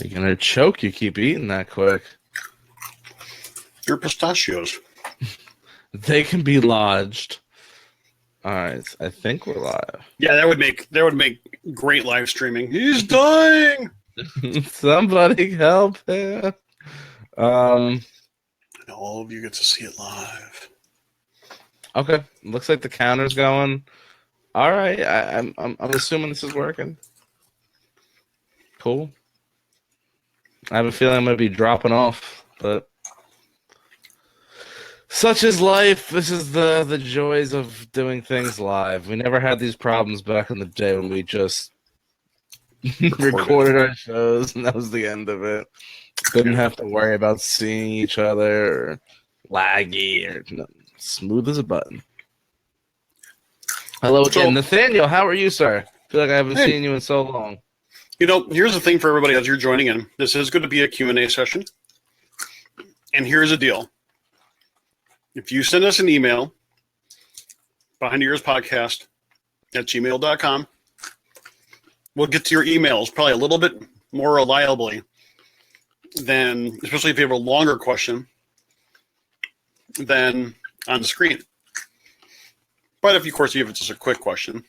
You're gonna choke. You keep eating that quick. Your pistachios. They can be lodged. All right, I think we're live. Yeah, that would make great live streaming. He's dying. Somebody help him. And all of you get to see it live. Okay, looks like the counter's going. All right, I'm assuming this is working. Cool. I have a feeling I'm gonna be dropping off, but such is life. This is the joys of doing things live. We never had these problems back in the day when we just recorded our shows and that was the end of it. Didn't have to worry about seeing each other or laggy or smooth as a button. Hello again, Nathaniel. How are you, sir? I feel like I haven't seen you in so long. You know, here's the thing for everybody as you're joining in. This is going to be a Q&A session. And here's the deal. If you send us an email, behindthearspodcast@gmail.com, we'll get to your emails probably a little bit more reliably than, especially if you have a longer question, than on the screen. But if, of course, if it's just a quick question,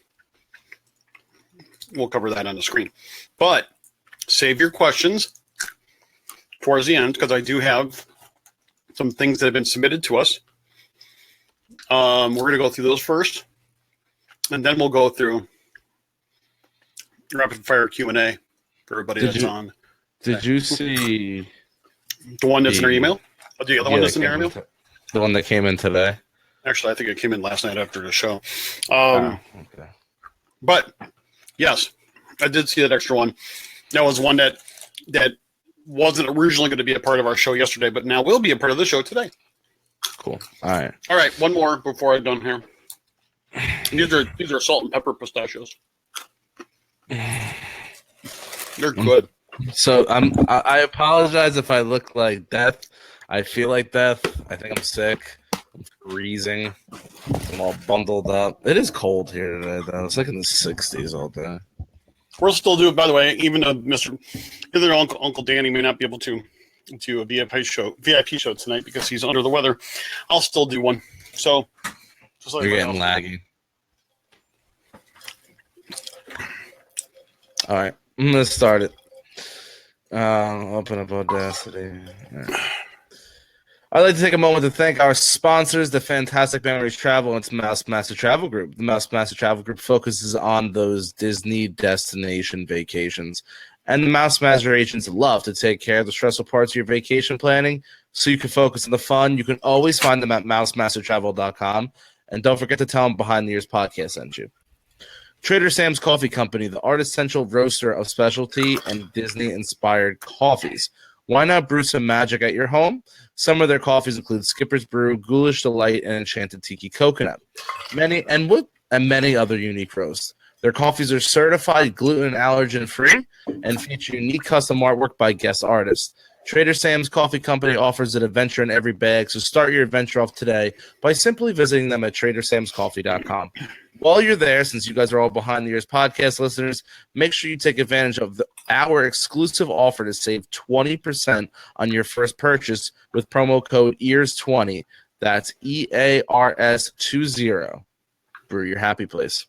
we'll cover that on the screen. But save your questions towards the end, because I do have some things that have been submitted to us. We're going to go through those first, and then we'll go through rapid fire Q&A for everybody that's on. Did you see the one that's in our email? Oh, the other one that's in our email? The one that came in today? Actually, I think it came in last night after the show. Okay. But yes, I did see that extra one. That was one that wasn't originally going to be a part of our show yesterday, but now will be a part of the show today. Cool. All right. One more before I'm done here. These are salt and pepper pistachios. They're good. So I apologize if I look like death. I feel like death. I think I'm sick. I'm freezing. I'm all bundled up. It is cold here today, though. It's like in the 60s all day. We'll still do it, by the way. Even though Uncle Danny may not be able to a VIP show tonight because he's under the weather, I'll still do one. So just like you're getting laggy. All right, I'm gonna start it. Open up Audacity. Right. I'd like to take a moment to thank our sponsors, the Fantastic Memories Travel and Mouse Master Travel Group. The Mouse Master Travel Group focuses on those Disney destination vacations. And the Mouse Master agents love to take care of the stressful parts of your vacation planning so you can focus on the fun. You can always find them at mousemastertravel.com. And don't forget to tell them Behind the Ears Podcast sent you. Trader Sam's Coffee Company, the artisanal roaster of specialty and Disney-inspired coffees. Why not brew some magic at your home? Some of their coffees include Skipper's Brew, Ghoulish Delight, and Enchanted Tiki Coconut. Many other unique roasts. Their coffees are certified gluten and allergen free and feature unique custom artwork by guest artists. Trader Sam's Coffee Company offers an adventure in every bag, so start your adventure off today by simply visiting them at tradersamscoffee.com. While you're there, since you guys are all Behind the Ears podcast listeners, make sure you take advantage of our exclusive offer to save 20% on your first purchase with promo code EARS20. That's EARS20. Brew your happy place.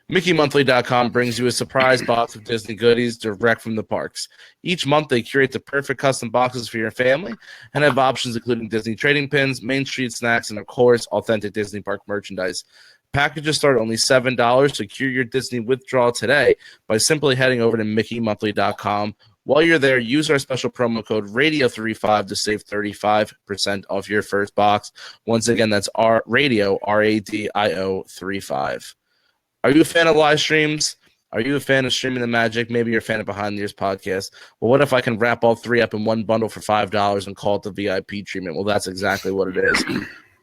MickeyMonthly.com brings you a surprise box of Disney goodies direct from the parks. Each month, they curate the perfect custom boxes for your family and have options including Disney trading pins, Main Street snacks, and, of course, authentic Disney park merchandise. Packages start at only $7. Secure your Disney withdrawal today by simply heading over to MickeyMonthly.com. While you're there, use our special promo code RADIO35 to save 35% off your first box. Once again, that's RADIO, RADIO 35. Are you a fan of live streams? Are you a fan of Streaming the Magic? Maybe you're a fan of Behind the Ears podcast. Well, what if I can wrap all three up in one bundle for $5 and call it the VIP treatment? Well, that's exactly what it is.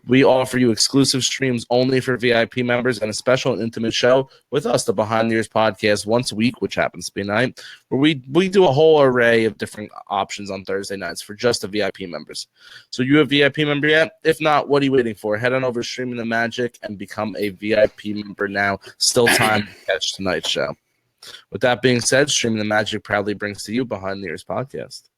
We offer you exclusive streams only for VIP members and a special and intimate show with us, the Behind the Ears podcast, once a week, which happens to be night, where we do a whole array of different options on Thursday nights for just the VIP members. So you a VIP member yet? If not, what are you waiting for? Head on over to Streaming the Magic and become a VIP member now. Still time to catch tonight's show. With that being said, Streaming the Magic proudly brings to you Behind the Ears podcast.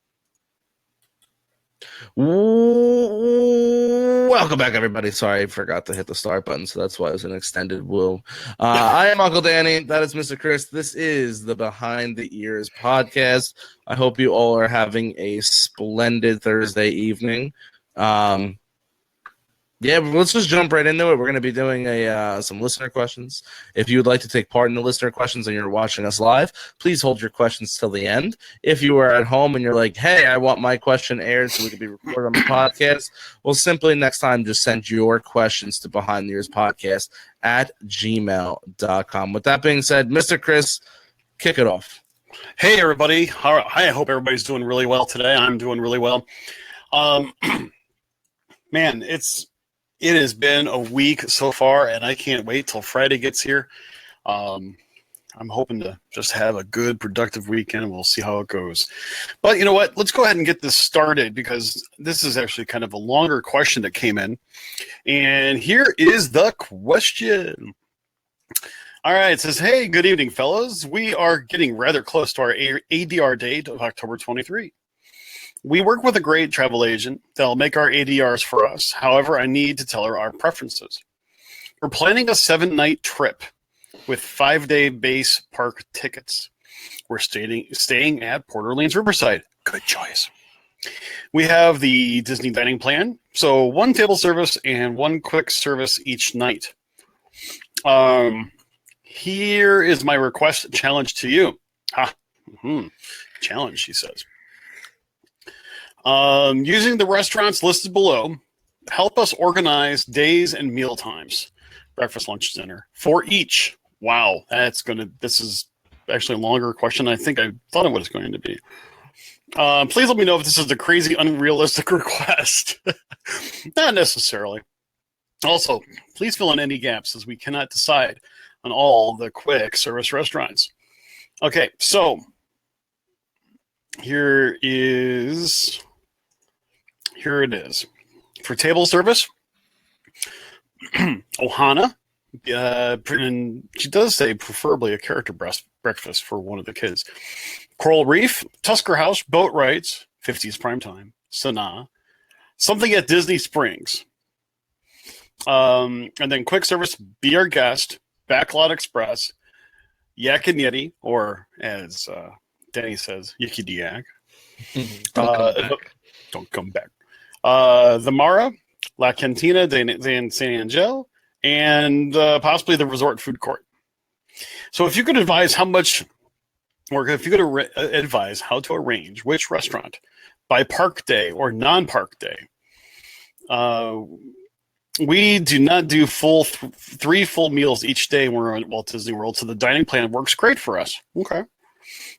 Welcome back, everybody. Sorry, I forgot to hit the start button, so that's why it was an extended woo. I am Uncle Danny. That is Mr. Chris. This is the Behind the Ears podcast. I hope you all are having a splendid Thursday evening. Yeah, let's just jump right into it. We're going to be doing some listener questions. If you would like to take part in the listener questions and you're watching us live, please hold your questions till the end. If you are at home and you're like, hey, I want my question aired so we can be recorded on the podcast, well, simply next time just send your questions to Behind the Ears Podcast at gmail.com. With that being said, Mr. Chris, kick it off. Hey, everybody. Hi, I hope everybody's doing really well today. I'm doing really well. Man, it has been a week so far, and I can't wait till Friday gets here. I'm hoping to just have a good, productive weekend, and we'll see how it goes. But you know what? Let's go ahead and get this started, because this is actually kind of a longer question that came in. And here is the question. All right, it says, hey, good evening, fellows. We are getting rather close to our ADR date of October 23. We work with a great travel agent that'll make our ADRs for us. However, I need to tell her our preferences. We're planning a 7-night trip with 5-day base park tickets. We're staying at Port Orleans Riverside. Good choice. We have the Disney dining plan, so 1 table service and 1 quick service each night. Here is my request challenge to you. Challenge, she says. Using the restaurants listed below, help us organize days and meal times, breakfast, lunch, dinner for each. Wow, this is actually a longer question than I think I thought it was going to be. Please let me know if this is a crazy, unrealistic request. Not necessarily. Also, please fill in any gaps, as we cannot decide on all the quick service restaurants. Okay, so here it is. For table service, Ohana, and she does say preferably a character breakfast for one of the kids. Coral Reef, Tusker House, Boat Rides, 50s Primetime, Sanaa, something at Disney Springs. And then quick service, Be Our Guest, Backlot Express, Yak and Yeti, or as Danny says, Yiki Diak. Don't come back. The Mara, La Cantina de San Angel, and possibly the Resort Food Court. So if you could advise advise how to arrange which restaurant by park day or non-park day. We do not do 3 full meals each day when we're at Walt Disney World, so the dining plan works great for us. Okay.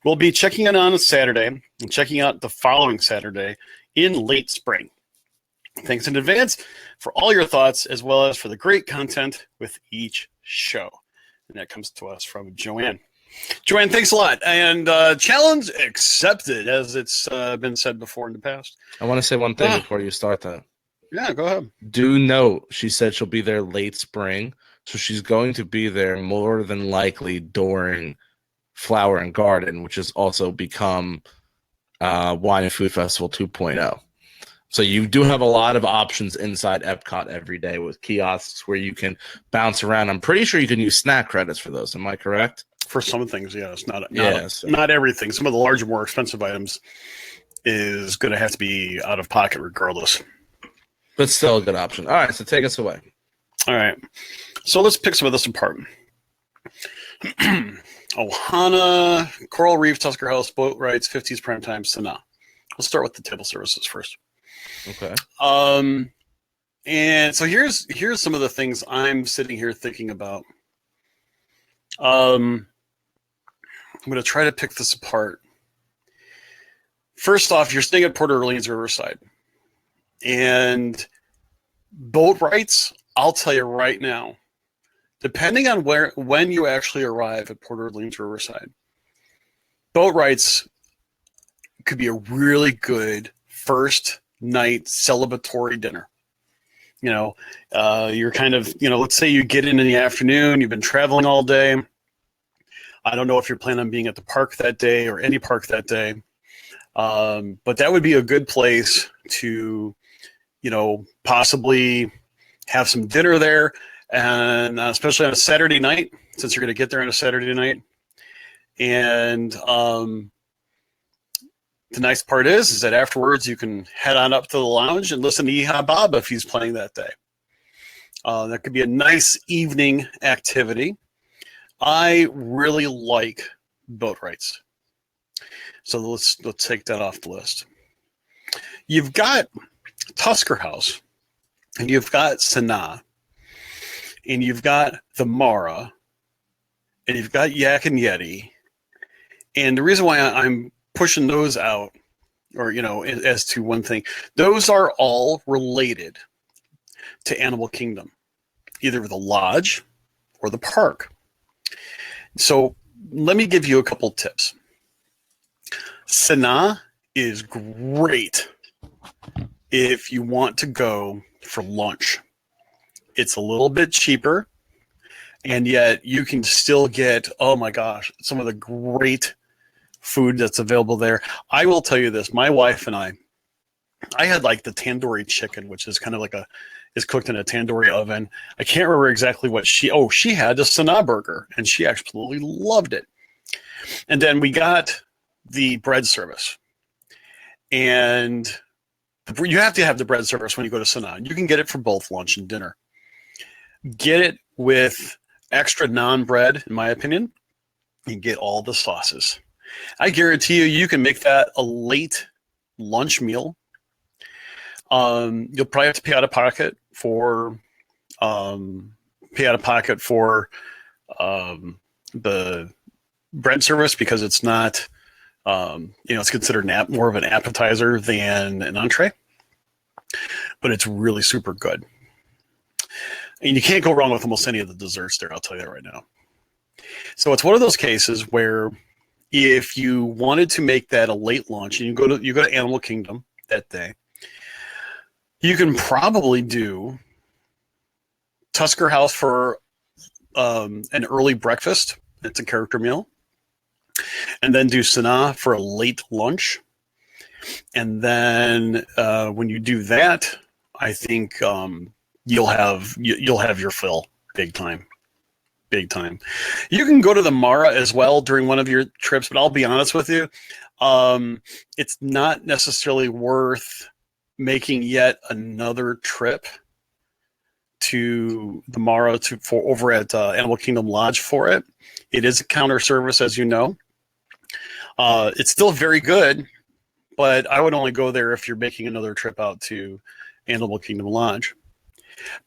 We'll be checking in on a Saturday and checking out the following Saturday in late spring. Thanks in advance for all your thoughts, as well as for the great content with each show. And that comes to us from Joanne. Joanne, thanks a lot. And challenge accepted, as it's been said before in the past. I want to say one thing before you start that. Yeah, go ahead. Do note, she said she'll be there late spring, so she's going to be there more than likely during Flower and Garden, which has also become Wine and Food Festival 2.0. So you do have a lot of options inside Epcot every day with kiosks where you can bounce around. I'm pretty sure you can use snack credits for those. Am I correct? For some things, yes. Not everything. Some of the larger, more expensive items is going to have to be out of pocket regardless. But still a good option. All right, so take us away. All right. So let's pick some of this apart. Ohana, Coral Reef, Tusker House, Boat Rides, 50s Primetime, Sanaa. Let's start with the table services first. Okay. And so here's some of the things I'm sitting here thinking about. I'm going to try to pick this apart. First off, you're staying at Port Orleans Riverside. And boat rides, I'll tell you right now, depending on when you actually arrive at Port Orleans Riverside, boat rides could be a really good first night celebratory dinner. You're kind of, let's say you get in the afternoon, you've been traveling all day. I don't know if you're planning on being at the park that day or any park that day, but that would be a good place to, possibly have some dinner there, and especially on a Saturday night, since you're going to get there on a Saturday night. And the nice part is that afterwards you can head on up to the lounge and listen to Yeehaw Bob if he's playing that day. That could be a nice evening activity. I really like boat rides. So let's take that off the list. You've got Tusker House, and you've got Sanaa, and you've got the Mara, and you've got Yak and Yeti. And the reason why I'm pushing those out, or, as to one thing, those are all related to Animal Kingdom, either the lodge or the park. So let me give you a couple tips. Sanaa is great if you want to go for lunch. It's a little bit cheaper, and yet you can still get, oh my gosh, some of the great food that's available there. I will tell you this, my wife and I had like the tandoori chicken, which is kind of like is cooked in a tandoori oven. I can't remember exactly what she had a Sanaa burger, and she absolutely loved it. And then we got the bread service, and you have to have the bread service when you go to Sanaa. You can get it for both lunch and dinner. Get it with extra naan bread, in my opinion. You get all the sauces. I guarantee you can make that a late lunch meal. You'll probably have to pay out of pocket for the bread service, because it's not, it's considered more of an appetizer than an entree, but it's really super good. And you can't go wrong with almost any of the desserts there. I'll tell you that right now. So it's one of those cases where if you wanted to make that a late lunch and you go to Animal Kingdom that day, you can probably do Tusker House for an early breakfast. It's a character meal. And then do Sanaa for a late lunch. And then when you do that, I think you'll have your fill big time. Big time. You can go to the Mara as well during one of your trips, but I'll be honest with you, it's not necessarily worth making yet another trip to the Mara for over at Animal Kingdom Lodge for it. It is a counter service, as you know. It's still very good, but I would only go there if you're making another trip out to Animal Kingdom Lodge.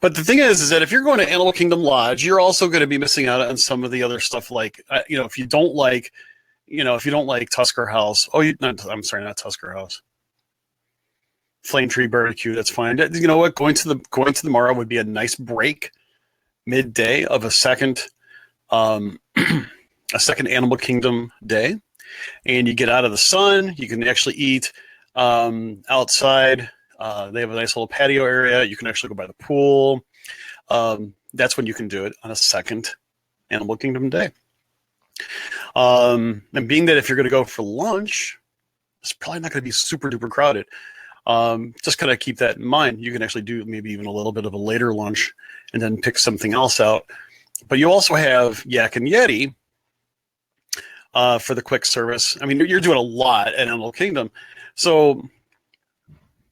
But the thing is that if you're going to Animal Kingdom Lodge, you're also going to be missing out on some of the other stuff. Like, if you don't like Tusker House. Not Tusker House. Flame Tree Barbecue. That's fine. You know what? Going to the Mara would be a nice break midday of a second Animal Kingdom day, and you get out of the sun. You can actually eat outside. They have a nice little patio area. You can actually go by the pool. That's when you can do it on a second Animal Kingdom day. And being that if you're going to go for lunch, it's probably not going to be super duper crowded. Just kind of keep that in mind. You can actually do maybe even a little bit of a later lunch and then pick something else out. But you also have Yak and Yeti for the quick service. I mean, you're doing a lot at Animal Kingdom. So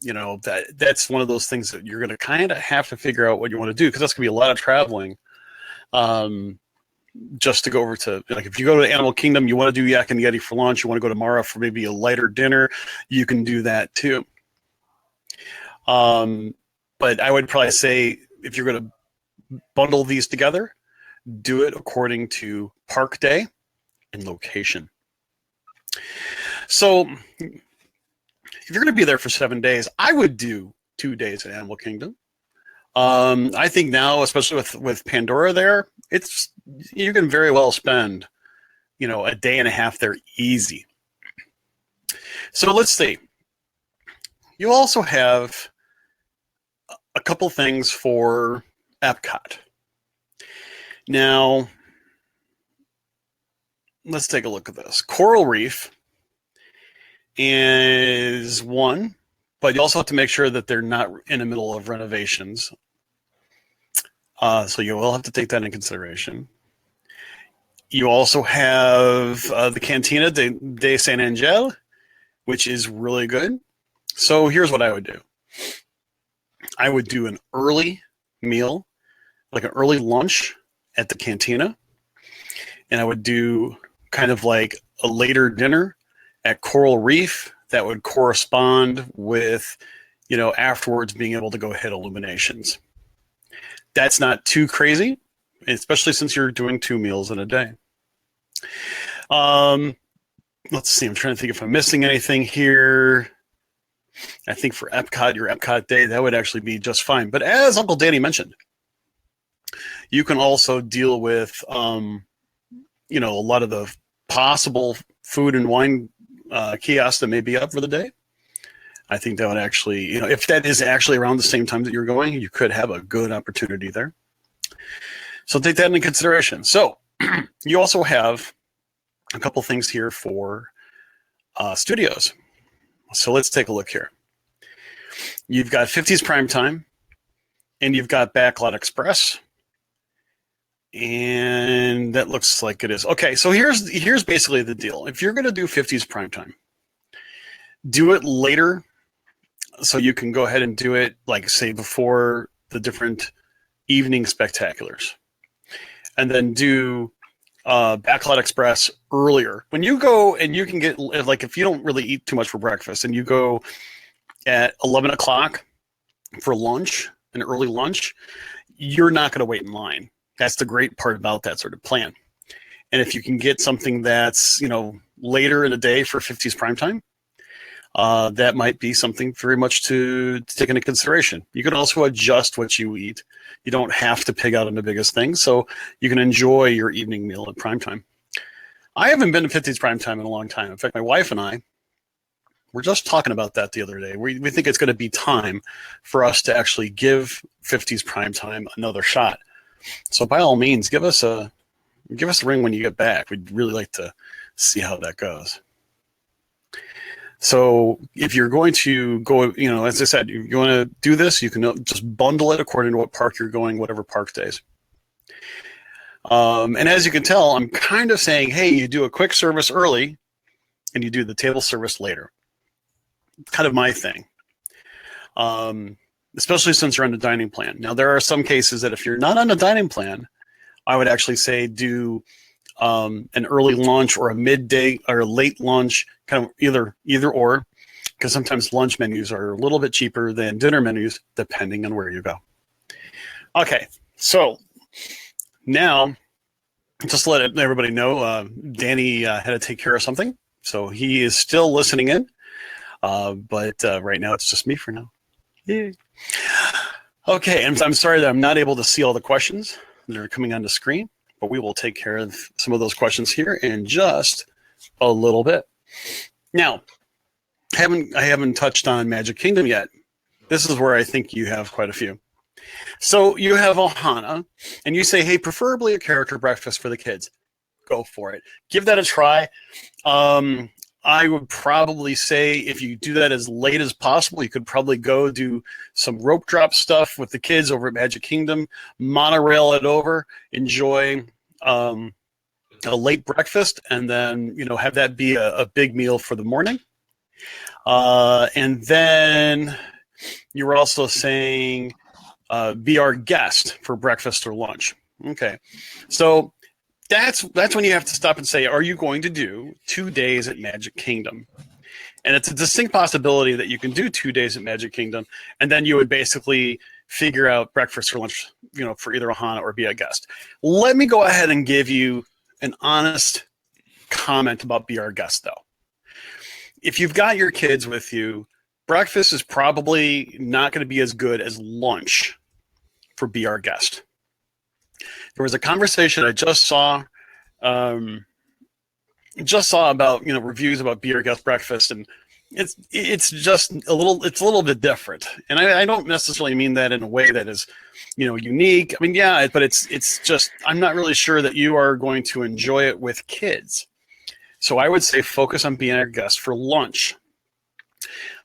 that's one of those things that you're going to kind of have to figure out what you want to do, because that's going to be a lot of traveling. Just to go over to, like, if you go to Animal Kingdom, you want to do Yak and Yeti for lunch, you want to go to Mara for maybe a lighter dinner, you can do that too. But I would probably say if you're going to bundle these together, do it according to park day and location. So if you're going to be there for 7 days, I would do 2 days at Animal Kingdom. I think now, especially with Pandora there, you can very well spend, a day and a half there easy. So let's see. You also have a couple things for Epcot. Now, let's take a look at this. Coral Reef is one, but you also have to make sure that they're not in the middle of renovations. So you will have to take that into consideration. You also have the Cantina de San Angel, which is really good. So here's what I would do. I would do an early meal, like an early lunch at the Cantina. And I would do kind of like a later dinner at Coral Reef that would correspond with, afterwards being able to go hit Illuminations. That's not too crazy, especially since you're doing 2 meals in a day. Let's see. I'm trying to think if I'm missing anything here. I think for Epcot, your Epcot day, that would actually be just fine. But as Uncle Danny mentioned, you can also deal with, a lot of the possible food and wine kiosks that may be up for the day. I think that would actually, if that is actually around the same time that you're going, you could have a good opportunity there. So take that into consideration. So you also have a couple things here for studios. So let's take a look here. You've got 50s Primetime, and you've got Backlot Express. And that looks like it is. Okay, so here's basically the deal. If you're going to do 50s Primetime, do it later so you can go ahead and do it, like, say, before the different evening spectaculars. And then do Backlot Express earlier. When you go and you can get, like, if you don't really eat too much for breakfast and you go at 11 o'clock for lunch, an early lunch, you're not going to wait in line. That's the great part about that sort of plan. And if you can get something that's, later in the day for 50s Primetime, that might be something very much to take into consideration. You can also adjust what you eat. You don't have to pig out on the biggest thing, so you can enjoy your evening meal at primetime. I haven't been to 50s Primetime in a long time. In fact, my wife and I were just talking about that the other day. We think it's going to be time for us to actually give 50s Primetime another shot. So by all means, give us a ring when you get back. We'd really like to see how that goes. So if you're going to go, as I said, you want to do this, you can just bundle it according to what park you're going, whatever park days. And as you can tell, I'm kind of saying, hey, you do a quick service early and you do the table service later. It's kind of my thing, especially since you're on the dining plan. Now, there are some cases that if you're not on the dining plan, I would actually say do an early lunch or a midday or a late lunch, kind of either or, because sometimes lunch menus are a little bit cheaper than dinner menus, depending on where you go. Okay, so now just to let everybody know, Danny had to take care of something, so he is still listening in, but right now it's just me for now. Yay. Okay, and I'm sorry that I'm not able to see all the questions that are coming on the screen, but we will take care of some of those questions here in just a little bit. Now, I haven't touched on Magic Kingdom yet. This is where I think you have quite a few. So you have Ohana, and you say, hey, preferably a character breakfast for the kids. Go for it. Give that a try. I would probably say if you do that as late as possible, you could probably go do some rope drop stuff with the kids over at Magic Kingdom, monorail it over, enjoy a late breakfast, and then have that be a big meal for the morning. And then you were also saying be our guest for breakfast or lunch. Okay, so that's when you have to stop and say, are you going to do 2 days at Magic Kingdom? And it's a distinct possibility that you can do 2 days at Magic Kingdom, and then you would basically figure out breakfast or lunch, for either Ohana or be a guest. Let me go ahead and give you an honest comment about be our guest, though. If you've got your kids with you, breakfast is probably not going to be as good as lunch for be our guest. There was a conversation I just saw about reviews about Be Our Guest breakfast, and it's just a little bit different. And I don't necessarily mean that in a way that is unique. I mean, yeah, but it's just I'm not really sure that you are going to enjoy it with kids. So I would say focus on being our guest for lunch,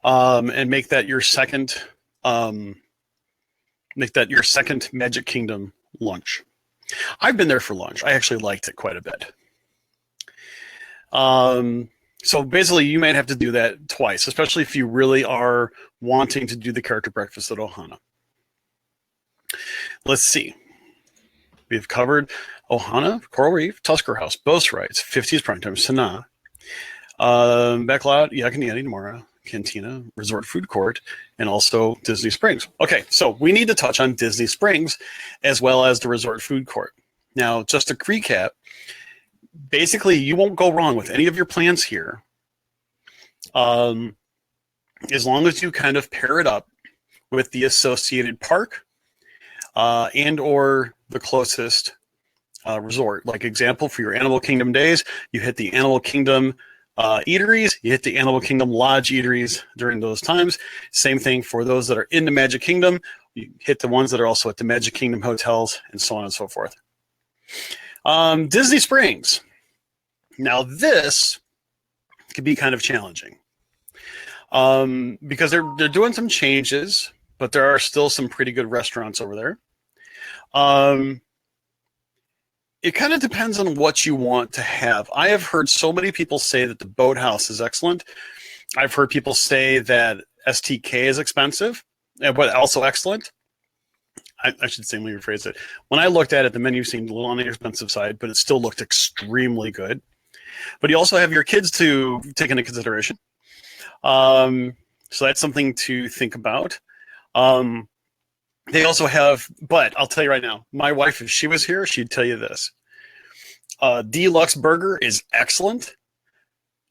and make that your second Magic Kingdom lunch. I've been there for lunch. I actually liked it quite a bit. So basically, you might have to do that twice, especially if you really are wanting to do the character breakfast at Ohana. Let's see. We've covered Ohana, Coral Reef, Tusker House, Boat Rides, 50s Primetime, Sanaa, Backlot, Yak and Yeti, Mora, Cantina, Resort Food Court, and also Disney Springs. Okay, so we need to touch on Disney Springs as well as the Resort Food Court. Now, just to recap, basically, you won't go wrong with any of your plans here, as long as you kind of pair it up with the associated park and or the closest resort. Like example, for your Animal Kingdom days, you hit the Animal Kingdom eateries, you hit the Animal Kingdom Lodge eateries during those times. Same thing for those that are in the Magic Kingdom, you hit the ones that are also at the Magic Kingdom hotels, and so on and so forth. Disney Springs. Now this could be kind of challenging because they're doing some changes, but there are still some pretty good restaurants over there. It kind of depends on what you want to have. I have heard so many people say that the Boathouse is excellent. I've heard people say that STK is expensive, but also excellent. I should say, let me rephrase it. When I looked at it, the menu seemed a little on the expensive side, but it still looked extremely good. But you also have your kids to take into consideration. So that's something to think about. They also have, but I'll tell you right now, my wife, if she was here, she'd tell you this. Deluxe Burger is excellent.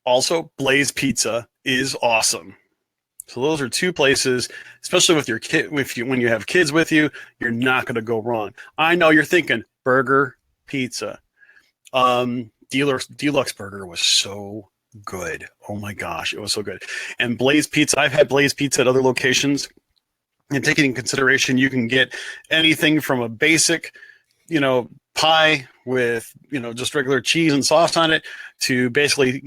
Also, Blaze Pizza is awesome. So those are two places, especially with your kid, when you have kids with you, you're not going to go wrong. I know you're thinking burger, pizza. Deluxe Burger was so good. Oh my gosh, it was so good. And Blaze Pizza, I've had Blaze Pizza at other locations. And taking into consideration, you can get anything from a basic, pie with, just regular cheese and sauce on it to basically,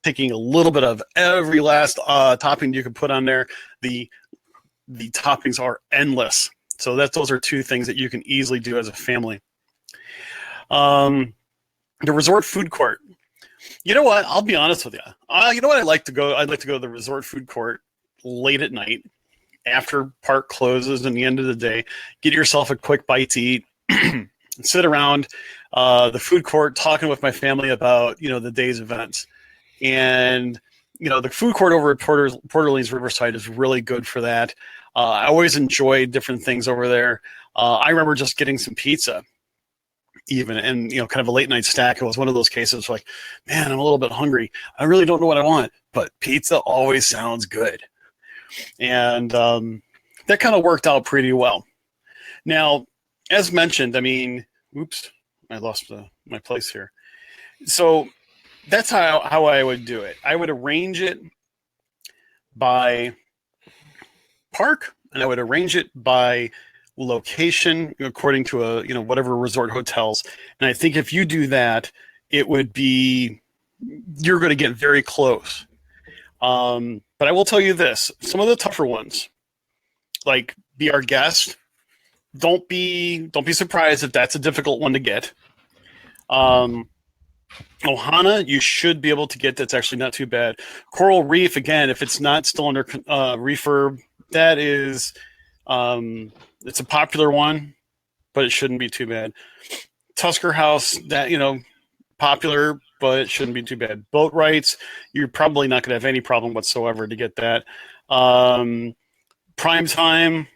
taking a little bit of every last topping you can put on there. The toppings are endless. So those are two things that you can easily do as a family. The Resort Food Court. You know what? I'll be honest with you. You know what? I'd like to go to the Resort Food Court late at night after park closes and the end of the day. Get yourself a quick bite to eat. Sit around the food court talking with my family about, the day's events. And, the food court over at Port Orleans Riverside is really good for that. I always enjoy different things over there. I remember just getting some pizza even, and, kind of a late night snack. It was one of those cases like, man, I'm a little bit hungry. I really don't know what I want, but pizza always sounds good. And that kind of worked out pretty well. Now, as mentioned, oops, I lost my place here. So that's how I would do it. I would arrange it by park, and I would arrange it by location according to whatever resort hotels. And I think if you do that, you're going to get very close. But I will tell you this, some of the tougher ones, like Be Our Guest, don't be surprised if that's a difficult one to get. Ohana, you should be able to get. That's actually not too bad. Coral Reef, again, if it's not still under refurb, that is, it's a popular one, but it shouldn't be too bad. Tusker House, that, popular, but it shouldn't be too bad. Boat Rights, you're probably not going to have any problem whatsoever to get that. Prime Time,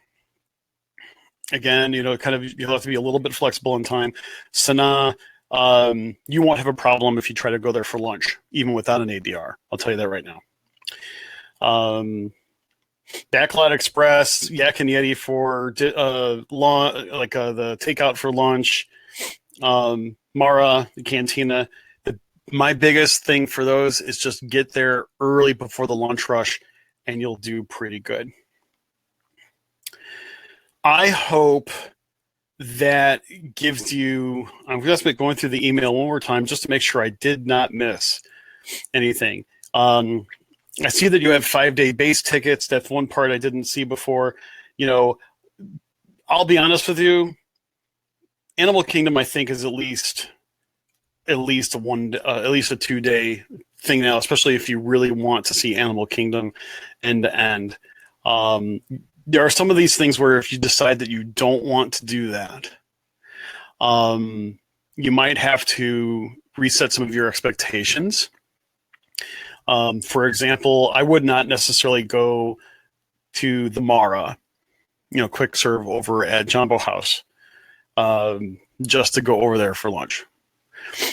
again, you'll have to be a little bit flexible in time. Sanaa, you won't have a problem if you try to go there for lunch, even without an ADR. I'll tell you that right now. Backlot Express, Yak and Yeti for the takeout for lunch. Mara, the Cantina. My biggest thing for those is just get there early before the lunch rush, and you'll do pretty good. I hope that gives you, I'm just going through the email one more time just to make sure I did not miss anything. I see that you have 5-day base tickets. That's one part I didn't see before. You know, I'll be honest with you. Animal Kingdom, I think, is at least a 2-day thing now, especially if you really want to see Animal Kingdom end to end. There are some of these things where if you decide that you don't want to do that, you might have to reset some of your expectations. For example, I would not necessarily go to the Mara, quick serve over at Jumbo House, just to go over there for lunch.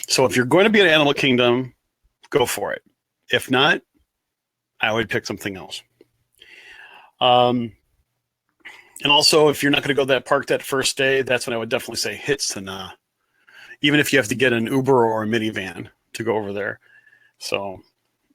So if you're going to be at Animal Kingdom, go for it. If not, I would pick something else. And also, if you're not going to go to that park that first day, that's when I would definitely say hit Sanaa. Even if you have to get an Uber or a minivan to go over there. So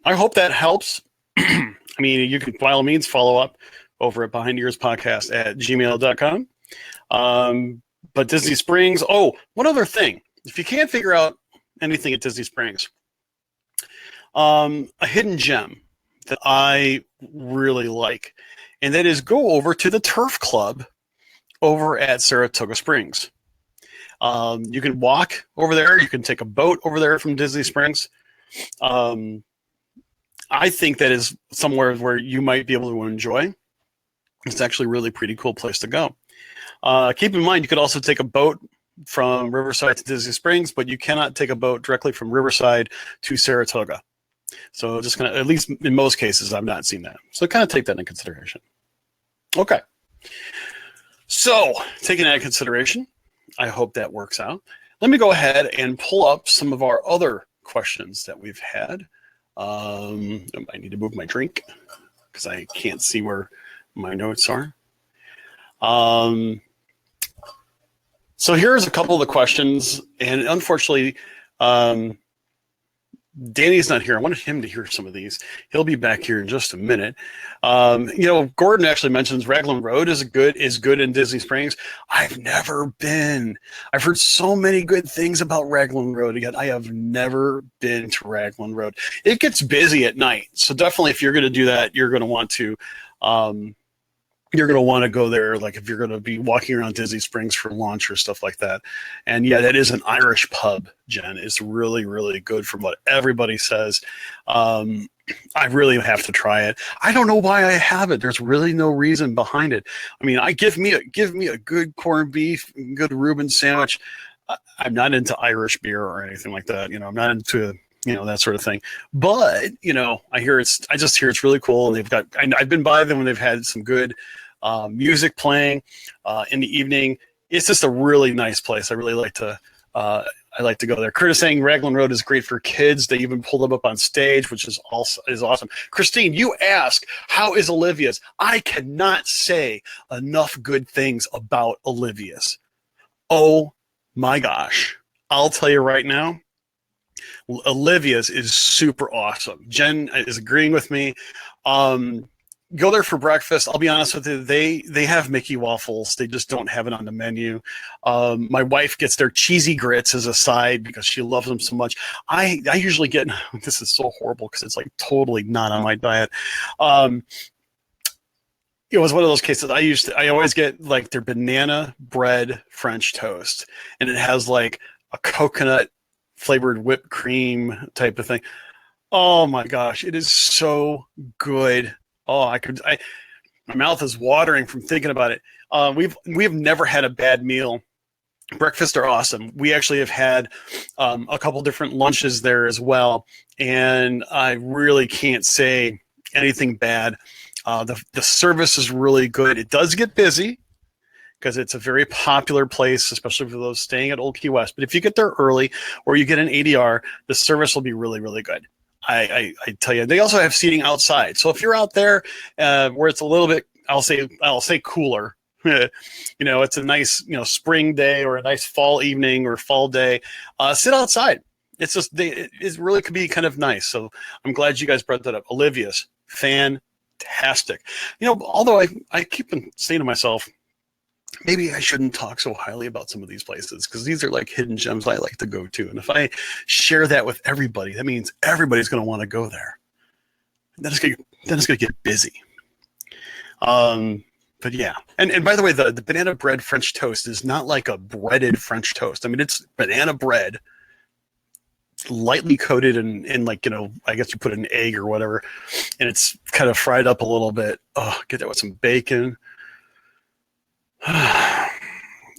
I hope that helps. I mean, you can by all means follow up over at behindearspodcast@gmail.com. But Disney Springs, one other thing. If you can't figure out anything at Disney Springs, a hidden gem that I really like, and that is go over to the Turf Club over at Saratoga Springs. You can walk over there. You can take a boat over there from Disney Springs. I think that is somewhere where you might be able to enjoy. It's actually a really pretty cool place to go. Keep in mind, you could also take a boat from Riverside to Disney Springs, but you cannot take a boat directly from Riverside to Saratoga. So just kind of, at least in most cases, I've not seen that. So kind of take that into consideration. Okay. So taking that into consideration, I hope that works out. Let me go ahead and pull up some of our other questions that we've had. I need to move my drink because I can't see where my notes are. So here's a couple of the questions, and unfortunately, Danny's not here. I wanted him to hear some of these. He'll be back here in just a minute. Gordon actually mentions Raglan Road is good in Disney Springs. I've never been. I've heard so many good things about Raglan Road. Again, I have never been to Raglan Road. It gets busy at night, so definitely if you're going to do that, you're going to want to. You're going to want to go there, like if you're going to be walking around Disney Springs for lunch or stuff like that. And yeah, that is an Irish pub, Jen. It's really, really good from what everybody says. I really have to try it. I don't know why I haven't. There's really no reason behind it. I mean, give me a good corned beef, good Reuben sandwich. I'm not into Irish beer or anything like that. I'm not into that sort of thing. But, I just hear it's really cool. And I've been by them when they've had some good music playing in the evening. It's just a really nice place. I really like to go there. Curtis saying Raglan Road is great for kids. They even pulled them up on stage, which is awesome. Christine, you ask, how is Olivia's? I cannot say enough good things about Olivia's. Oh my gosh. I'll tell you right now, Olivia's is super awesome. Jen is agreeing with me. Go there for breakfast. I'll be honest with you. They have Mickey waffles. They just don't have it on the menu. My wife gets their cheesy grits as a side because she loves them so much. I usually get, this is so horrible because it's like totally not on my diet. It was one of those cases I always get like their banana bread French toast, and it has like a coconut flavored whipped cream type of thing. Oh my gosh, it is so good. Oh, my mouth is watering from thinking about it. We've never had a bad meal. Breakfasts are awesome. We actually have had a couple different lunches there as well, and I really can't say anything bad. The service is really good. It does get busy because it's a very popular place, especially for those staying at Old Key West. But if you get there early or you get an ADR, the service will be really, really good. I tell you. They also have seating outside. So if you're out there where it's a little bit, I'll say cooler, it's a nice, spring day or a nice fall evening or fall day, sit outside. It's just, it really could be kind of nice. So I'm glad you guys brought that up. Olivia's fantastic. Although I keep saying to myself, maybe I shouldn't talk so highly about some of these places because these are like hidden gems I like to go to. And if I share that with everybody, that means everybody's going to want to go there. Then it's going to get busy. But yeah. And by the way, the banana bread French toast is not like a breaded French toast. I mean, it's banana bread lightly coated in like, I guess you put an egg or whatever, and it's kind of fried up a little bit. Oh, get that with some bacon. I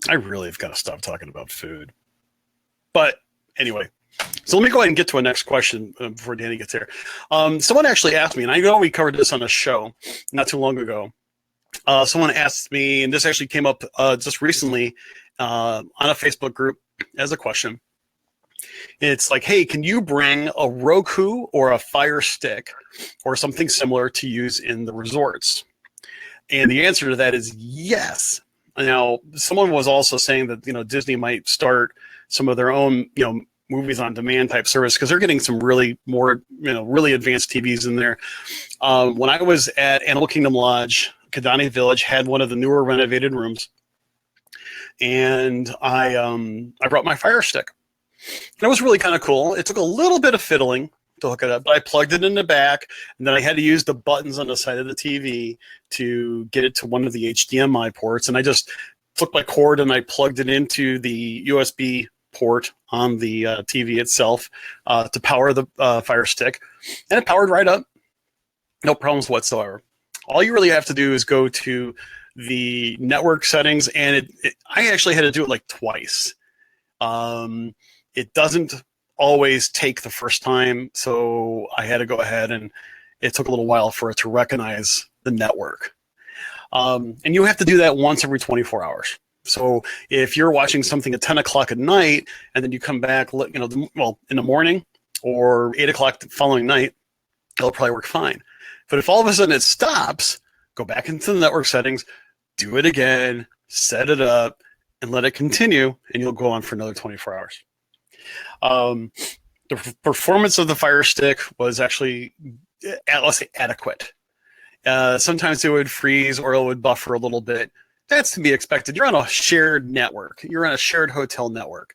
really have got to stop talking about food. But anyway, so let me go ahead and get to a next question before Danny gets here. Someone actually asked me, and I know we covered this on a show not too long ago. Someone asked me, and this actually came up just recently on a Facebook group as a question. It's like, hey, can you bring a Roku or a Fire Stick or something similar to use in the resorts? And the answer to that is yes. Now, someone was also saying that, Disney might start some of their own, movies on demand type service because they're getting some really advanced TVs in there. When I was at Animal Kingdom Lodge, Kidani Village had one of the newer renovated rooms, and I brought my Fire Stick. And it was really kind of cool. It took a little bit of fiddling to hook it up, but I plugged it in the back, and then I had to use the buttons on the side of the TV to get it to one of the HDMI ports. And I just took my cord and I plugged it into the USB port on the TV itself to power the Fire Stick, and it powered right up. No problems whatsoever. All you really have to do is go to the network settings, and I actually had to do it like twice. It doesn't always take the first time, so I had to go ahead, and it took a little while for it to recognize the network. And you have to do that once every 24 hours. So if you're watching something at 10 o'clock at night, and then you come back, in the morning or 8 o'clock the following night, it'll probably work fine. But if all of a sudden it stops, go back into the network settings, do it again, set it up, and let it continue, and you'll go on for another 24 hours. The performance of the Fire Stick was actually, let's say, adequate. Sometimes it would freeze or it would buffer a little bit. That's to be expected. You're on a shared network. You're on a shared hotel network.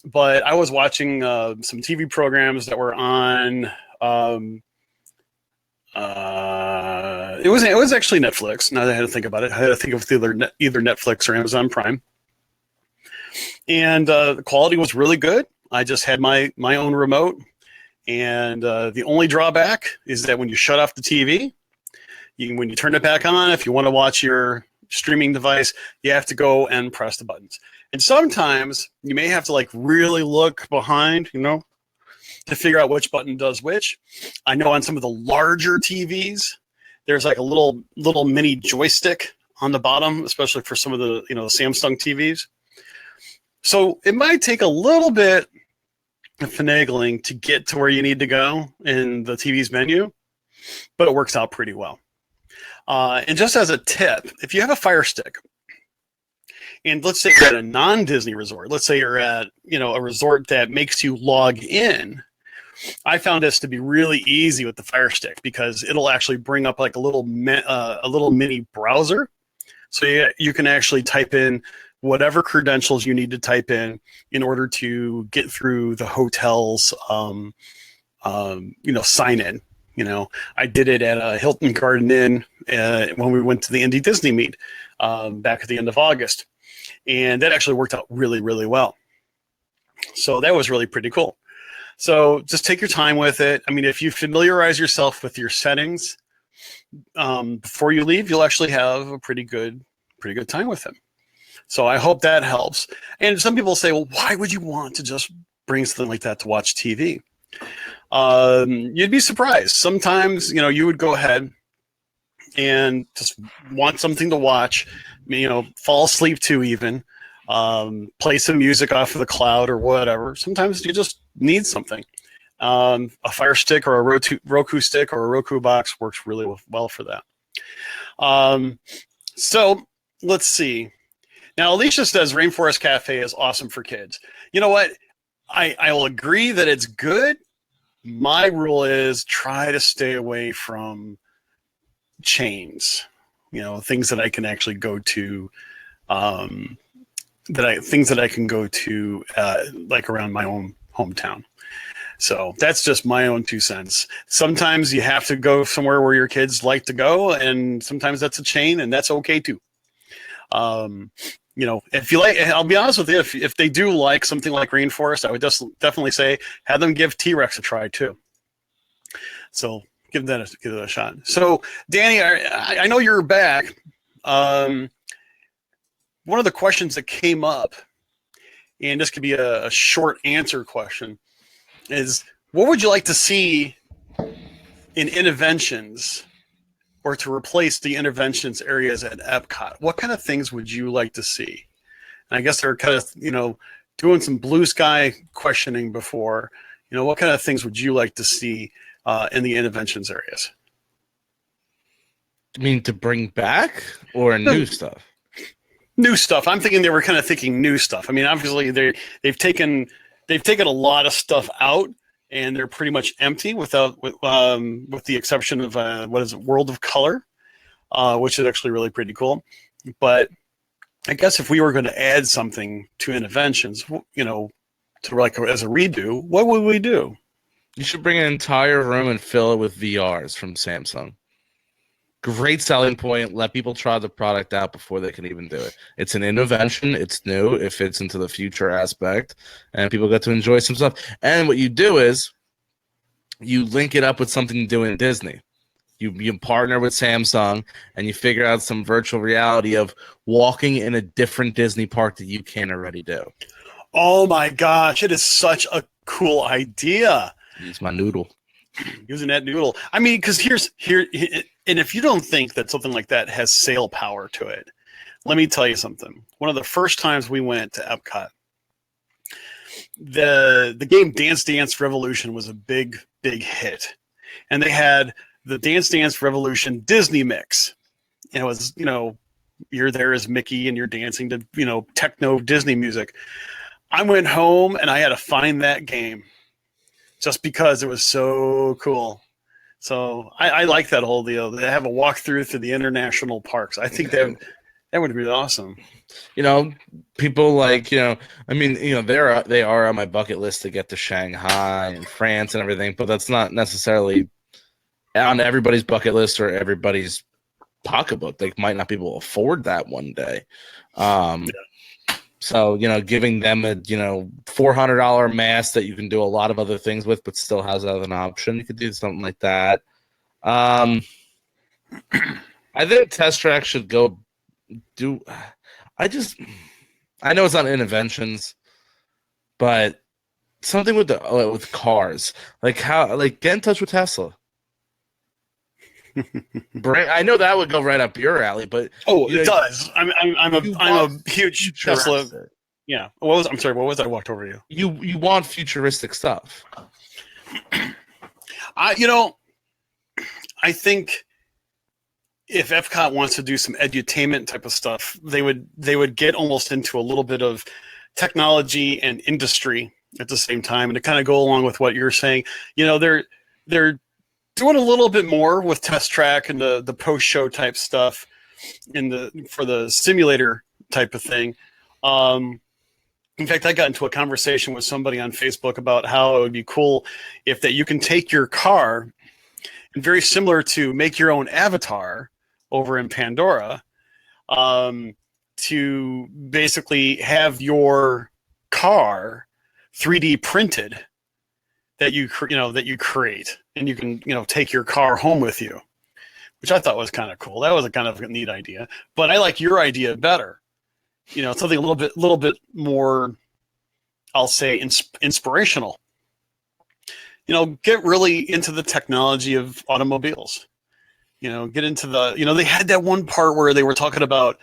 But I was watching some TV programs that were on. It was actually Netflix. Now that I had to think about it, I had to think of either Netflix or Amazon Prime. And the quality was really good. I just had my own remote, and the only drawback is that when you shut off the TV, when you turn it back on, if you want to watch your streaming device, you have to go and press the buttons. And sometimes you may have to really look behind, to figure out which button does which. I know on some of the larger TVs, there's like a little mini joystick on the bottom, especially for some of the Samsung TVs. So it might take a little bit of finagling to get to where you need to go in the TV's menu, but it works out pretty well. And just as a tip, if you have a Fire Stick, and let's say you're at a non-Disney resort, let's say you're at a resort that makes you log in, I found this to be really easy with the Fire Stick because it'll actually bring up like a little mini browser, so you can actually type in whatever credentials you need to type in order to get through the hotel's sign in. I did it at a Hilton Garden Inn when we went to the Indy Disney meet back at the end of August, and that actually worked out really, really well. So that was really pretty cool. So just take your time with it. I mean, if you familiarize yourself with your settings before you leave, you'll actually have a pretty good time with them. So I hope that helps. And some people say, well, why would you want to just bring something like that to watch TV? You'd be surprised. Sometimes, you would go ahead and just want something to watch, fall asleep to even, play some music off of the cloud or whatever. Sometimes you just need something. A Fire Stick or a Roku stick or a Roku box works really well for that. So let's see. Now, Alicia says Rainforest Cafe is awesome for kids. You know what? I will agree that it's good. My rule is try to stay away from chains, things that I can actually go to things that I can go to like around my own hometown. So that's just my own 2 cents. Sometimes you have to go somewhere where your kids like to go, and sometimes that's a chain, and that's okay too. If you like, I'll be honest with you, if they do like something like Rainforest, I would just definitely say have them give T-Rex a try too. So give that a shot. So Danny, I know you're back. One of the questions that came up, and this could be a short answer question, is what would you like to see in Interventions, or to replace the Interventions areas at Epcot? What kind of things would you like to see? And I guess they're kind of, doing some blue sky questioning before. What kind of things would you like to see in the Interventions areas? You mean to bring back or new stuff? New stuff. I'm thinking they were kind of thinking new stuff. I mean, obviously they've taken a lot of stuff out, and they're pretty much empty with the exception of World of Color, which is actually really pretty cool. But I guess if we were going to add something to Interventions, to like as a redo, what would we do? You should bring an entire room and fill it with VRs from Samsung. Great selling point. Let people try the product out before they can even do it. It's an intervention. It's new. It fits into the future aspect, and people get to enjoy some stuff. And what you do is you link it up with something to do in Disney. You partner with Samsung, and you figure out some virtual reality of walking in a different Disney park that you can't already do. Oh my gosh, it is such a cool idea. Use my noodle. Using that noodle. I mean, because and if you don't think that something like that has sale power to it, let me tell you something. One of the first times we went to Epcot, the game Dance Dance Revolution was a big hit, and they had the Dance Dance Revolution Disney mix. And it was, you're there as Mickey and you're dancing to, techno Disney music. I went home and I had to find that game just because it was so cool. So I like that whole deal. They have a walkthrough through the international parks. I think that would be awesome. People like, they are on my bucket list to get to Shanghai and France and everything, but that's not necessarily on everybody's bucket list or everybody's pocketbook. They might not be able to afford that one day. So, giving them a, $400 mask that you can do a lot of other things with, but still has that as an option. You could do something like that. I think Test Track should go do. I know it's not Interventions, but something with cars, get in touch with Tesla. I know that would go right up your alley, but it does. I'm a huge Tesla. Yeah. I'm sorry. What was I walked over you? You want futuristic stuff. I think if Epcot wants to do some edutainment type of stuff, they would get almost into a little bit of technology and industry at the same time, and to kind of go along with what you're saying. They're doing a little bit more with Test Track and the post-show type stuff for the simulator type of thing. In fact, I got into a conversation with somebody on Facebook about how it would be cool if that you can take your car, and very similar to make your own avatar over in Pandora, to basically have your car 3D printed that you create, and you can take your car home with you, which I thought was kind of cool. That was a kind of a neat idea, but I like your idea better. Something a little bit more, I'll say, inspirational. Get really into the technology of automobiles. Get into they had that one part where they were talking about,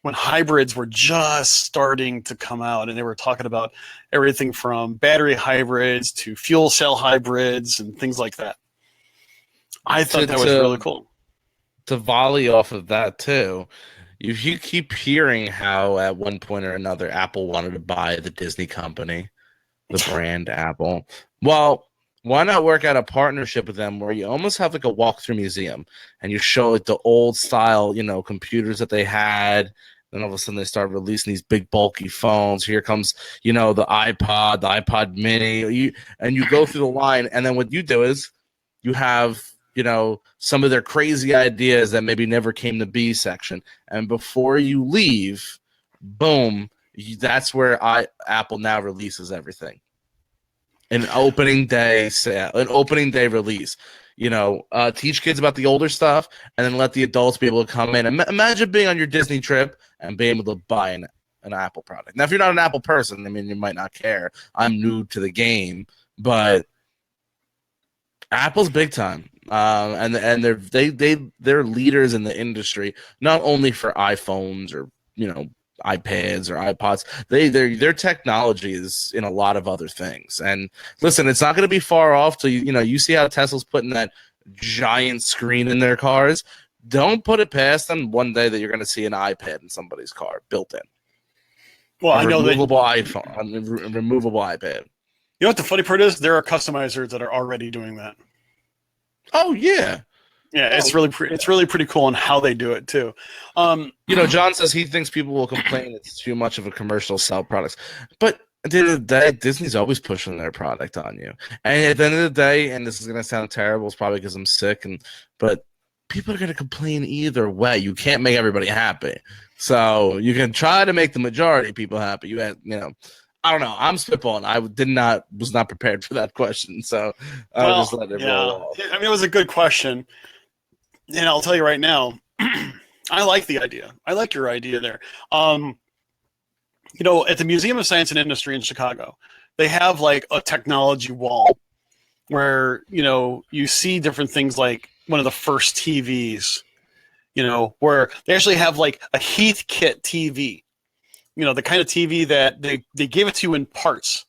when hybrids were just starting to come out, and they were talking about everything from battery hybrids to fuel cell hybrids and things like that. I thought that was really cool. To volley off of that too, you keep hearing how at one point or another Apple wanted to buy the Disney company, the brand Apple. Well, why not work out a partnership with them where you almost have like a walkthrough museum, and you show the old style, computers that they had, and all of a sudden they start releasing these big bulky phones. Here comes, the iPod Mini. You go through the line, and then what you do is you have, some of their crazy ideas that maybe never came to be section, and before you leave, boom, that's where Apple now releases everything. An opening day sale, an opening day release. Teach kids about the older stuff, and then let the adults be able to come in. Imagine being on your Disney trip and being able to buy an Apple product. Now, if you're not an Apple person, you might not care. I'm new to the game, but Apple's big time, and they're leaders in the industry, not only for iPhones or iPads or iPods. Their technology is in a lot of other things. And listen, it's not going to be far off till you see how Tesla's putting that giant screen in their cars. Don't put it past them one day that you're going to see an iPad in somebody's car built in. Well, I know removable iPhone, removable iPad. You know what the funny part is? There are customizers that are already doing that. Oh yeah. Yeah, it's really pretty cool on how they do it too. John says he thinks people will complain it's too much of a commercial sell products, but at the end of the day, Disney's always pushing their product on you. And at the end of the day, and this is gonna sound terrible, it's probably because I'm sick, but people are gonna complain either way. You can't make everybody happy, so you can try to make the majority of people happy. I don't know. I'm spitballing. I was not prepared for that question, so I'll just let it roll off. It was a good question. And I'll tell you right now, I like the idea. I like your idea there. At the Museum of Science and Industry in Chicago, they have like a technology wall where, you see different things like one of the first TVs, where they actually have like a Heathkit TV, the kind of TV that they gave it to you in parts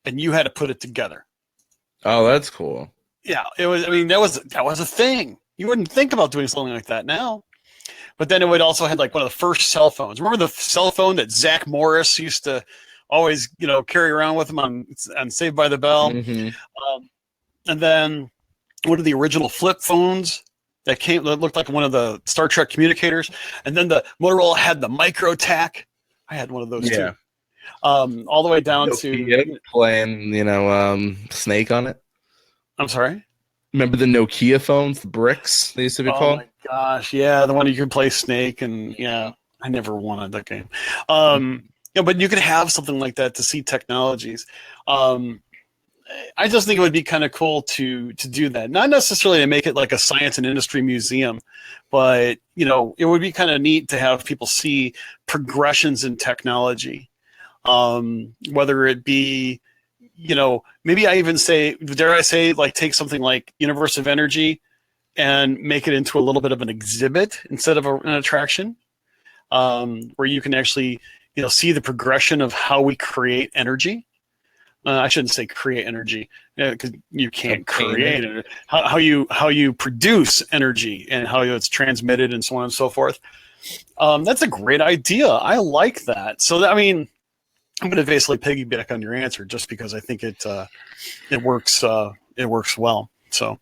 and you had to put it together. Oh, that's cool. Yeah, it was. That was a thing. You wouldn't think about doing something like that now. But then it would also have like one of the first cell phones. Remember the cell phone that Zach Morris used to always, carry around with him on Saved by the Bell? Mm-hmm. And then one of the original flip phones that looked like one of the Star Trek communicators. And then the Motorola had the MicroTac. I had one of those too. All the way down to playing, Snake on it. I'm sorry? Remember the Nokia phones, the bricks they used to be called? Oh my gosh, yeah, the one you could play Snake, and yeah, I never wanted that game. But you could have something like that to see technologies. I just think it would be kind of cool to do that. Not necessarily to make it like a science and industry museum, but it would be kind of neat to have people see progressions in technology, whether it be. Maybe I even dare I say, like take something like Universe of Energy and make it into a little bit of an exhibit instead of an attraction, where you can actually, see the progression of how we create energy. I shouldn't say create energy because you can't create it. How you produce energy and how it's transmitted and so on and so forth. That's a great idea. I like that. So I'm going to basically piggyback on your answer just because I think it works. It works well. So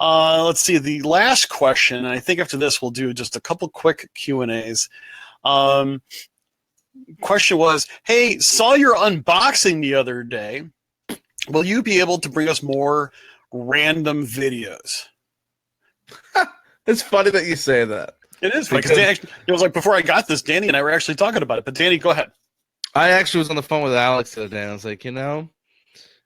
let's see the last question. I think after this we'll do just a couple quick Q&As. Question was, hey, saw your unboxing the other day. Will you be able to bring us more random videos? It's funny that you say that. It is because it was like before I got this, Danny and I were actually talking about it. But Danny, go ahead. I actually was on the phone with Alex the other day, and I was like,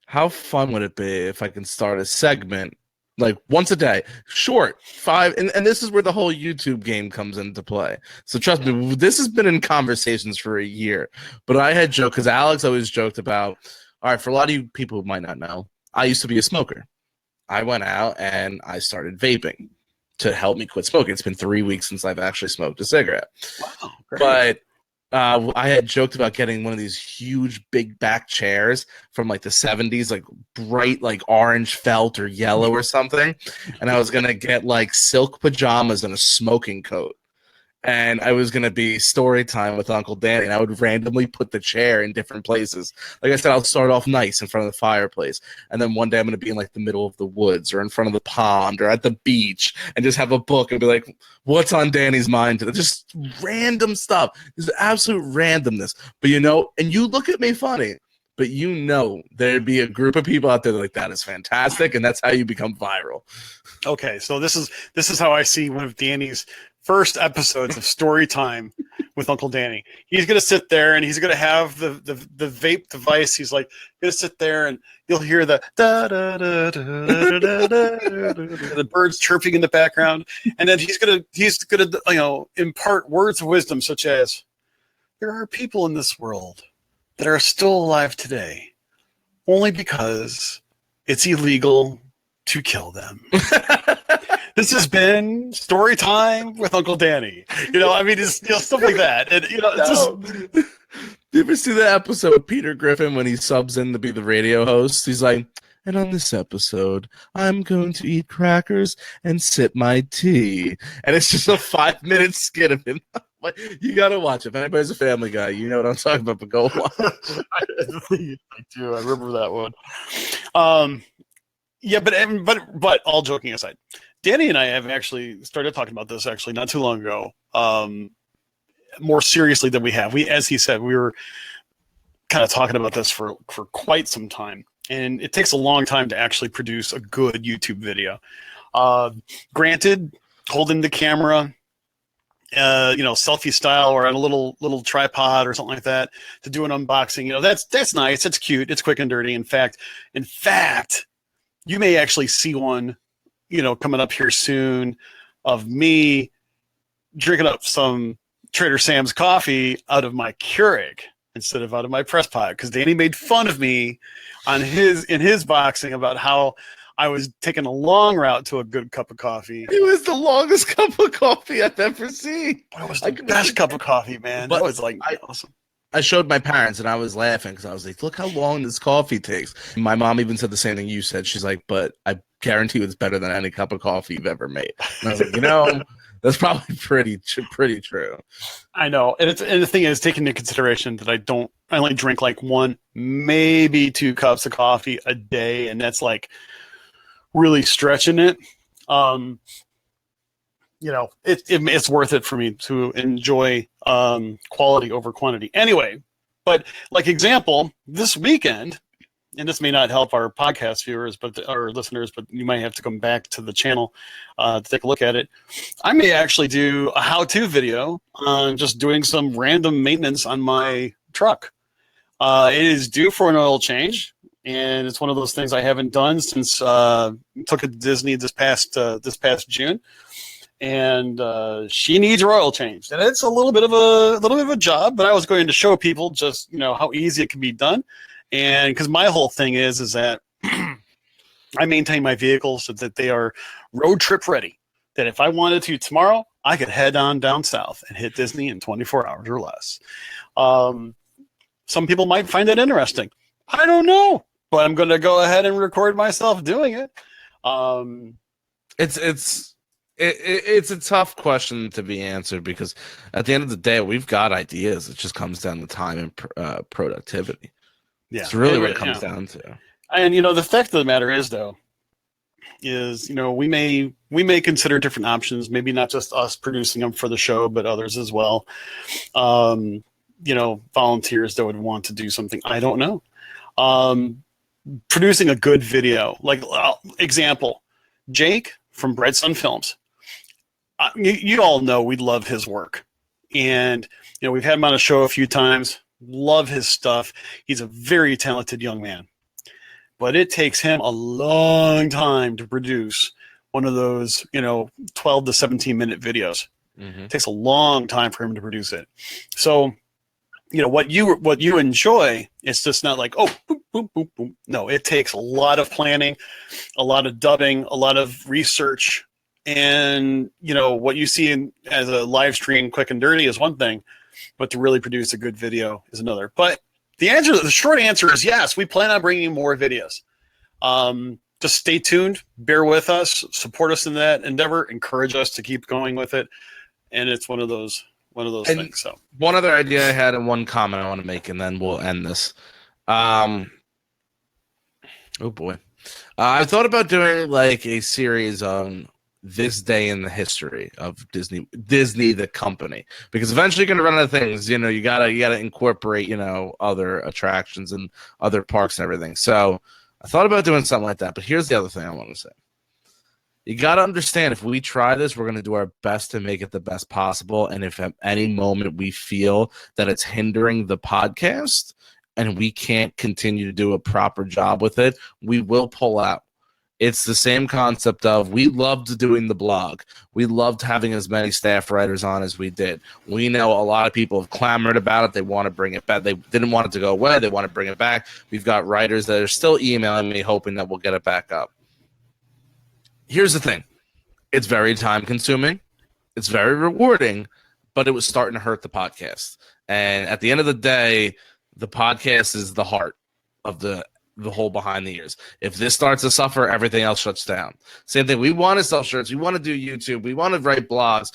how fun would it be if I can start a segment like once a day, short, 5, and this is where the whole YouTube game comes into play. So trust me, this has been in conversations for a year, but I had joked, because Alex always joked about, all right, for a lot of you people who might not know, I used to be a smoker. I went out and I started vaping to help me quit smoking. It's been 3 weeks since I've actually smoked a cigarette. Wow, great. But I had joked about getting one of these huge big back chairs from like the 70s, like bright like orange felt or yellow or something. And I was going to get like silk pajamas and a smoking coat. and I was gonna be story time with Uncle Danny, and I would randomly put the chair in different places. Like I said, I'll start off nice in front of the fireplace, and then one day I'm gonna be in like the middle of the woods or in front of the pond or at the beach, and just have a book and be like, "What's on Danny's mind today?" Just random stuff, just absolute randomness. But and you look at me funny. But there'd be a group of people out there like that is fantastic, and that's how you become viral. Okay, so this is how I see one of Danny's first episodes of Story Time with Uncle Danny. He's gonna sit there and he's gonna have the vape device. He's like gonna sit there and you'll hear the da da da da da da da, the birds chirping in the background, and then he's gonna impart words of wisdom such as, "There are people in this world that are still alive today only because it's illegal to kill them." This has been Story Time with Uncle Danny. It's stuff like that. And Do you ever see the episode of Peter Griffin when he subs in to be the radio host? He's like, "And on this episode, I'm going to eat crackers and sip my tea." And it's just a 5-minute skit of him. You gotta watch it. If anybody's a Family Guy, you know what I'm talking about. But go watch. I do. I remember that one. Yeah, but all joking aside, Danny and I have actually started talking about this actually not too long ago. More seriously than we have. As he said, we were kind of talking about this for quite some time, and it takes a long time to actually produce a good YouTube video. Granted, holding the camera, selfie style or on a little tripod or something like that to do an unboxing, that's nice. It's cute. It's quick and dirty. In fact, you may actually see one, coming up here soon of me drinking up some Trader Sam's coffee out of my Keurig instead of out of my press pot, because Danny made fun of me in his boxing about how I was taking a long route to a good cup of coffee. It was the longest cup of coffee I've ever seen. It was the best cup of coffee, man. That was awesome. I showed my parents, and I was laughing because I was like, "Look how long this coffee takes." And my mom even said the same thing you said. She's like, "But I guarantee you it's better than any cup of coffee you've ever made." And I was like, that's probably pretty true. I know, and the thing is, taking into consideration that I only drink like 1, maybe 2 cups of coffee a day, and that's like really stretching it. It's worth it for me to enjoy quality over quantity. Anyway, but like example, this weekend, and this may not help our podcast viewers, our listeners, but you might have to come back to the channel to take a look at it. I may actually do a how-to video on just doing some random maintenance on my truck. It is due for an oil change, and it's one of those things I haven't done since took it to Disney this past June. And she needs her oil changed, and it's a little bit of a job. But I was going to show people just how easy it can be done, and because my whole thing is that I maintain my vehicles so that they are road trip ready. That if I wanted to tomorrow, I could head on down south and hit Disney in 24 hours or less. Some people might find that interesting. I don't know, but I'm going to go ahead and record myself doing it. It's a tough question to be answered because at the end of the day, we've got ideas. It just comes down to time and productivity. Yeah, it's really what it comes down to. And the fact of the matter is, though, we may consider different options. Maybe not just us producing them for the show, but others as well. Volunteers that would want to do something. I don't know. Producing a good video, like example, Jake from Bright Sun Films. You all know we love his work, and we've had him on a show a few times. Love his stuff. He's a very talented young man, but it takes him a long time to produce one of those 12 to 17 minute videos. Mm-hmm. It takes a long time for him to produce it. So what you enjoy, it's just not like, oh, boom, boom, boom, boom. No, it takes a lot of planning, a lot of dubbing, a lot of research. And, what you see as a live stream quick and dirty is one thing, but to really produce a good video is another. But the short answer is yes, we plan on bringing more videos. Just stay tuned, bear with us, support us in that endeavor, encourage us to keep going with it. and it's one of those And things. So one other idea I had and one comment I want to make, and then we'll end this. Oh boy. I thought about doing like a series on this day in the history of Disney the company, because eventually you're gonna run out of things. You gotta incorporate other attractions and other parks and everything. So I thought about doing something like that. But here's the other thing I want to say. You gotta understand, if we try this, we're gonna do our best to make it the best possible. And if at any moment we feel that it's hindering the podcast and we can't continue to do a proper job with it, we will pull out. It's the same concept of, we loved doing the blog. We loved having as many staff writers on as we did. We know a lot of people have clamored about it. They want to bring it back. They didn't want it to go away. They want to bring it back. We've got writers that are still emailing me hoping that we'll get it back up. Here's the thing. It's very time consuming. It's very rewarding, but it was starting to hurt the podcast. And at the end of the day, the podcast is the heart of the whole behind the ears. If this starts to suffer, everything else shuts down. Same thing. We want to sell shirts. We want to do YouTube. We want to write blogs.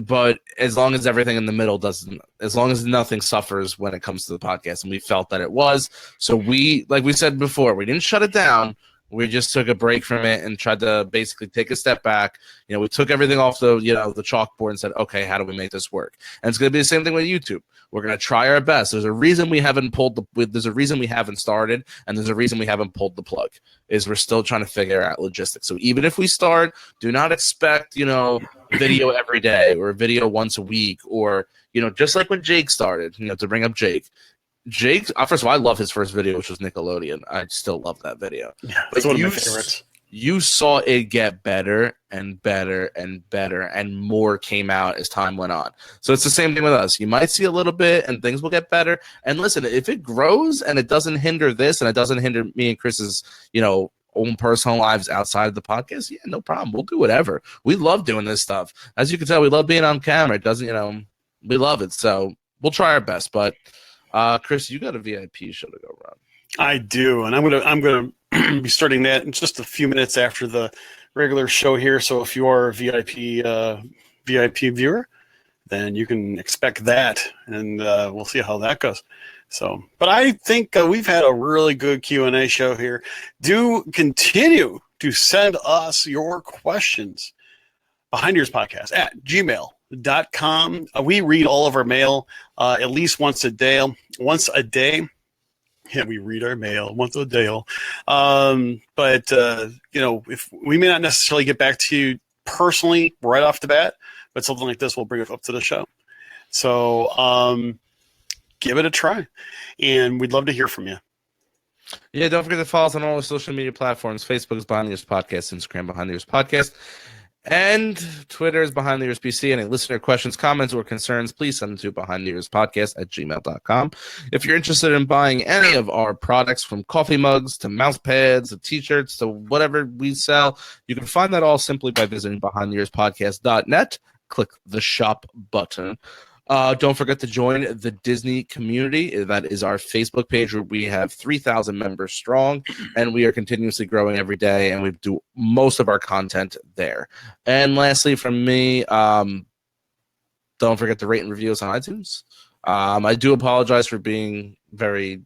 But as long as everything in the middle doesn't, as long as nothing suffers when it comes to the podcast, and we felt that it was. So we, like we said before, we didn't shut it down. We just took a break from it and tried to basically take a step back. We took everything off the chalkboard and said, okay, how do we make this work? And it's going to be the same thing with YouTube. We're going to try our best. There's a reason we haven't there's a reason we haven't started, and there's a reason we haven't pulled the plug, is we're still trying to figure out logistics. So even if we start, do not expect, video every day or video once a week, or, just like when Jake started, to bring up Jake, first of all, I love his first video, which was Nickelodeon. I still love that video. Yeah, it's one of my favorites. You saw it get better and better and better, and more came out as time went on. So it's the same thing with us. You might see a little bit, and things will get better. And listen, if it grows and it doesn't hinder this, and it doesn't hinder me and Chris's, own personal lives outside of the podcast, yeah, no problem. We'll do whatever. We love doing this stuff. As you can tell, we love being on camera. It doesn't, we love it. So we'll try our best. But Chris, you got a VIP show to go run. I do, and I'm gonna be starting that in just a few minutes after the regular show here. So if you are a VIP viewer, then you can expect that, and we'll see how that goes. So, but I think we've had a really good Q&A show here. Do continue to send us your questions behind ears podcast at gmail.com. We read all of our mail at least once a day. Yeah, we read our mail once a day. But if we may not necessarily get back to you personally right off the bat, but something like this will bring it up to the show. So give it a try, and we'd love to hear from you. Yeah, don't forget to follow us on all the social media platforms. Facebook is Behind the Ears Podcast, Instagram Behind the Ears Podcast, and Twitter is Behind the Ears PC. Any listener questions, comments, or concerns, please send them to behindtheearspodcast@gmail.com. If you're interested in buying any of our products, from coffee mugs to mouse pads to t-shirts to whatever we sell, you can find that all simply by visiting behindtheearspodcast.net. Click the shop button. Don't forget to join the Disney community. That is our Facebook page, where we have 3,000 members strong, and we are continuously growing every day, and we do most of our content there. And lastly, from me, don't forget to rate and review us on iTunes. I do apologize for being very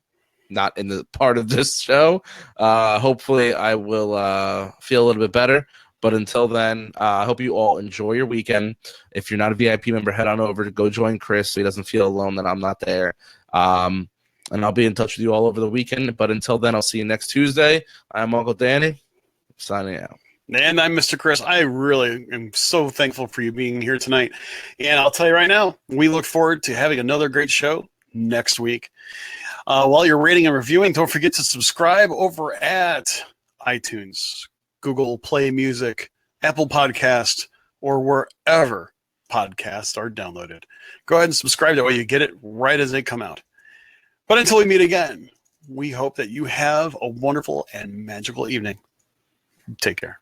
not in the part of this show. Hopefully I will feel a little bit better. But until then, I hope you all enjoy your weekend. If you're not a VIP member, head on over to go join Chris so he doesn't feel alone that I'm not there. And I'll be in touch with you all over the weekend. But until then, I'll see you next Tuesday. I'm Uncle Danny, signing out. And I'm Mr. Chris. I really am so thankful for you being here tonight. And I'll tell you right now, we look forward to having another great show next week. While you're rating and reviewing, don't forget to subscribe over at iTunes, Google Play Music, Apple Podcast, or wherever podcasts are downloaded. Go ahead and subscribe. That way you get it right as they come out. But until we meet again, we hope that you have a wonderful and magical evening. Take care.